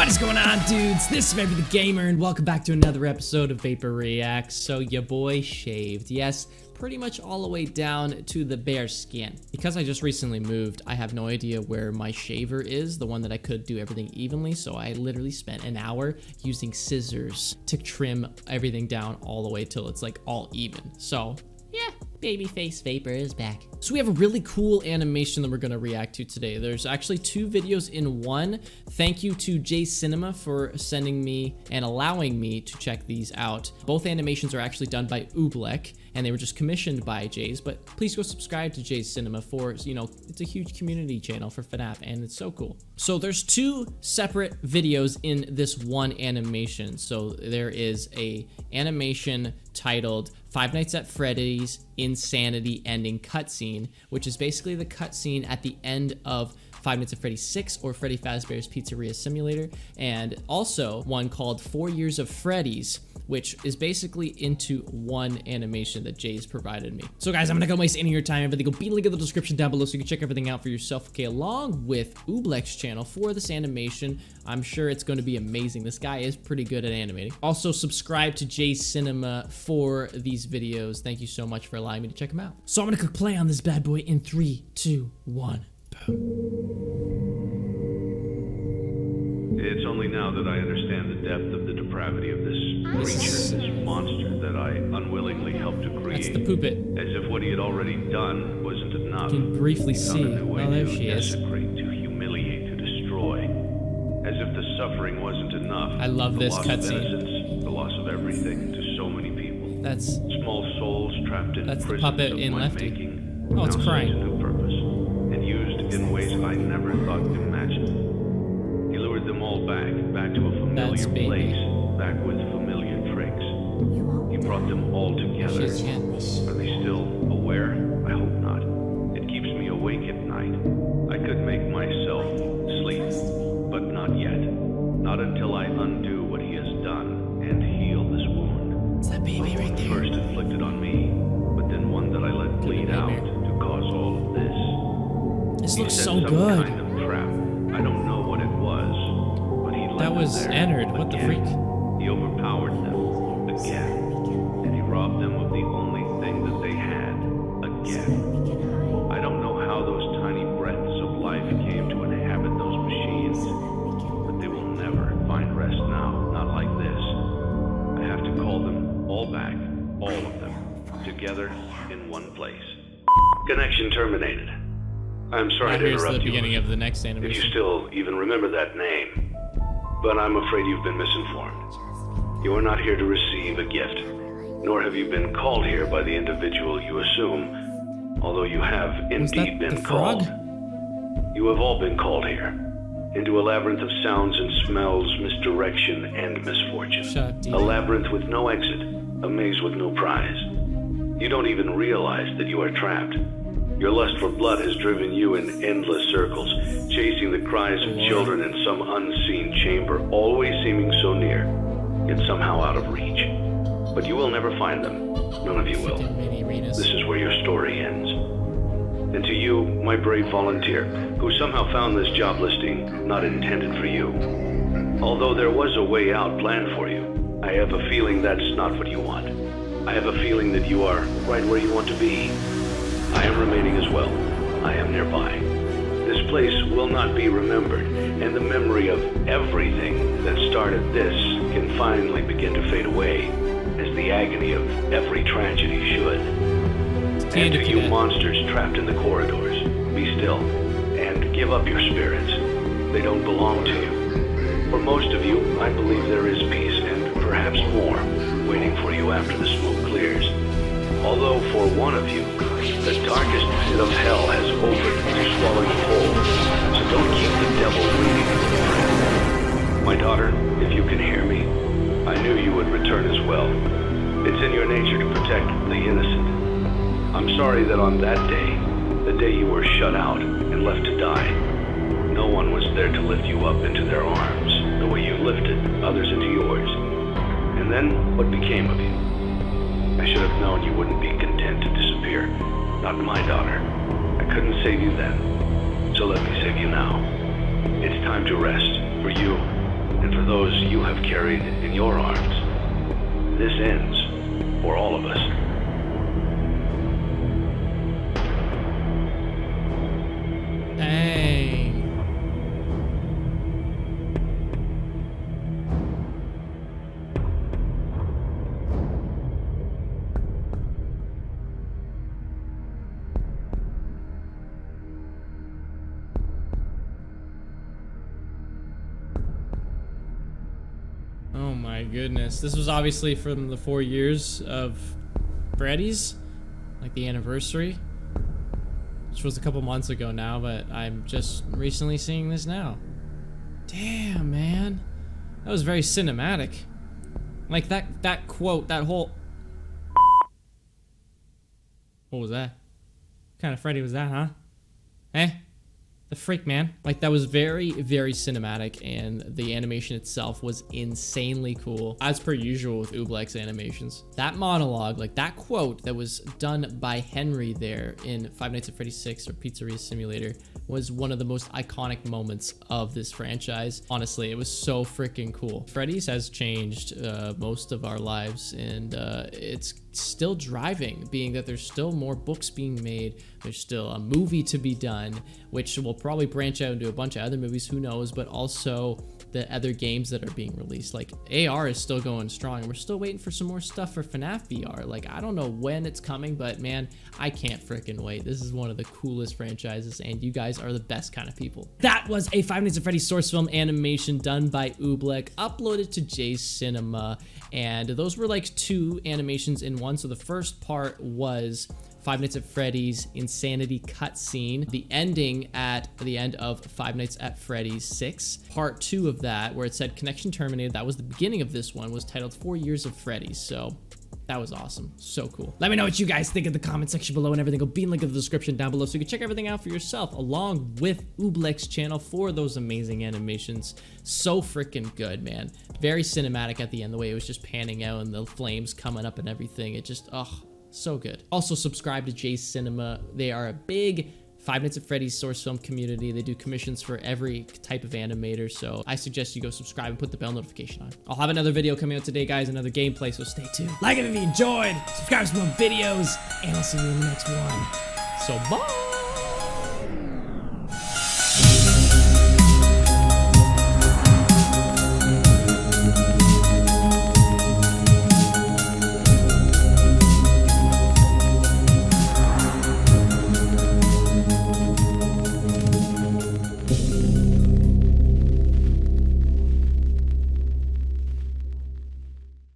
What is going on, dudes? This is VaporTheGamer, and welcome back to another episode of Vapor Reacts. So your boy shaved, yes, pretty much all the way down to the bare skin. Because I just recently moved, I have no idea where my shaver is, the one that I could do everything evenly, so I literally spent an hour using scissors to trim everything down all the way till it's like all even. So yeah, babyface Vapor is back. So we have a really cool animation that we're gonna react to today. There's actually two videos in one. Thank you to Jaze for sending me and allowing me to check these out. Both animations are actually done by Ooblek, and they were just commissioned by Jaze, but please go subscribe to Jaze for, you know, it's a huge community channel for FNAF, and it's so cool. So there's two separate videos in this one animation. So there is a animation titled Five Nights at Freddy's Insanity Ending Cutscene, which is basically the cutscene at the end of Five Nights at Freddy's 6 or Freddy Fazbear's Pizzeria Simulator, and also one called 4 Years of Freddy's, which is basically into one animation that Jaze provided me. So guys, I'm not gonna waste any of your time. Everything will be linked in the description down below so you can check everything out for yourself, okay, along with Ooblek's channel for this animation. I'm sure it's going to be amazing. This guy is pretty good at animating. Also, subscribe to Jaze for these videos. Thank you so much for allowing me to check them out. So I'm gonna click play on this bad boy in 3, 2, 1. It's only now that I understand the depth of the depravity of this creature, this monster that I unwillingly helped to create. That's the poopet. As if what he had already done wasn't enough. You can briefly see. Oh, there she is. To humiliate, to destroy. As if the suffering wasn't enough. I love this cutscene. The loss of everything to so many people. That's small souls trapped in the puppet in Lefty. making, Oh, it's crying. To purpose, and used in ways I never thought imaginable. He lured them all back to a familiar place, back with familiar tricks. He brought them all together. Are they still aware? I hope not. It keeps me awake at night. I could make myself sleep, but not yet. Not until I undo what he has done and heal this wound. It's that baby right there. First inflicted on me, but then one that I let bleed out to cause all of this. This looks so good. Kind of trap. I don't know what it was, but he that was Ennard. What the freak? He overpowered them again, and he robbed them of the only thing that they had again. I don't know how those tiny breaths of life came to inhabit those machines, but they will never find rest now, not like this. I have to call them all back, all of them, together in one place. Connection terminated. I'm sorry to interrupt you. Here's the beginning of the next animation. If you still even remember that name, but I'm afraid you've been misinformed. You are not here to receive a gift, nor have you been called here by the individual you assume, although you have indeed been called. You have all been called here, into a labyrinth of sounds and smells, misdirection and misfortune. A labyrinth with no exit, a maze with no prize. You don't even realize that you are trapped. Your lust for blood has driven you in endless circles, chasing the cries of children in some unseen chamber, always seeming so near, yet somehow out of reach. But you will never find them. None of you will. This is where your story ends. And to you, my brave volunteer, who somehow found this job listing not intended for you. Although there was a way out planned for you, I have a feeling that's not what you want. I have a feeling that you are right where you want to be. I am remaining as well. I am nearby. This place will not be remembered, and the memory of everything that started this can finally begin to fade away, as the agony of every tragedy should. And to you monsters trapped in the corridors, be still, and give up your spirits. They don't belong to you. For most of you, I believe there is peace, and perhaps more, waiting for you after the smoke clears. Although for one of you, the darkest pit of hell has opened to swallow you whole, so don't keep the devil waiting. My daughter, if you can hear me, I knew you would return as well. It's in your nature to protect the innocent. I'm sorry that on that day, the day you were shut out and left to die, no one was there to lift you up into their arms, the way you lifted others into yours. And then, what became of you? I should have known you wouldn't be content to disappear. Not my daughter. I couldn't save you then, so let me save you now. It's time to rest, for you and for those you have carried in your arms. This ends for all of us. Dang. Oh my goodness. This was obviously from the 4 years of Freddy's, like the anniversary, which was a couple months ago now, but I'm just recently seeing this now. Damn, man. That was very cinematic. Like that quote, that whole... What was that? What kind of Freddy was that, huh? Eh? The freak, man. Like, that was very, very cinematic, and the animation itself was insanely cool, as per usual with Ooblek's animations. That monologue, like that quote that was done by Henry there in Five Nights at Freddy's 6 or Pizzeria Simulator was one of the most iconic moments of this franchise. Honestly, it was so freaking cool. Freddy's has changed most of our lives, and it's still driving, being that there's still more books being made, there's still a movie to be done, which will probably branch out into a bunch of other movies, who knows, but also the other games that are being released. Like, AR is still going strong, and we're still waiting for some more stuff for FNAF VR. Like, I don't know when it's coming, but man, I can't freaking wait. This is one of the coolest franchises, and you guys are the best kind of people. That was a Five Nights at Freddy's source film animation done by Ooblek, uploaded to Jaze Cinema, and those were like 2 animations in one. So the first part was Five Nights at Freddy's Insanity cutscene, the ending at the end of Five Nights at Freddy's 6. Part 2 of that, where it said connection terminated, that was the beginning of this one, was titled 4 Years of Freddy's. So that was awesome. So cool. Let me know what you guys think in the comment section below, and everything will be in link in the description down below, so you can check everything out for yourself, along with Ooblek's channel for those amazing animations. So freaking good, man. Very cinematic at the end, the way it was just panning out and the flames coming up and everything. It just, oh, so good. Also, subscribe to Jaze Cinema. They are a big Five Nights at Freddy's source film community. They do commissions for every type of animator, so I suggest you go subscribe and put the bell notification on. I'll have another video coming out today, guys, another gameplay, so stay tuned. Like it if you enjoyed, subscribe to some more videos, and I'll see you in the next one. So bye!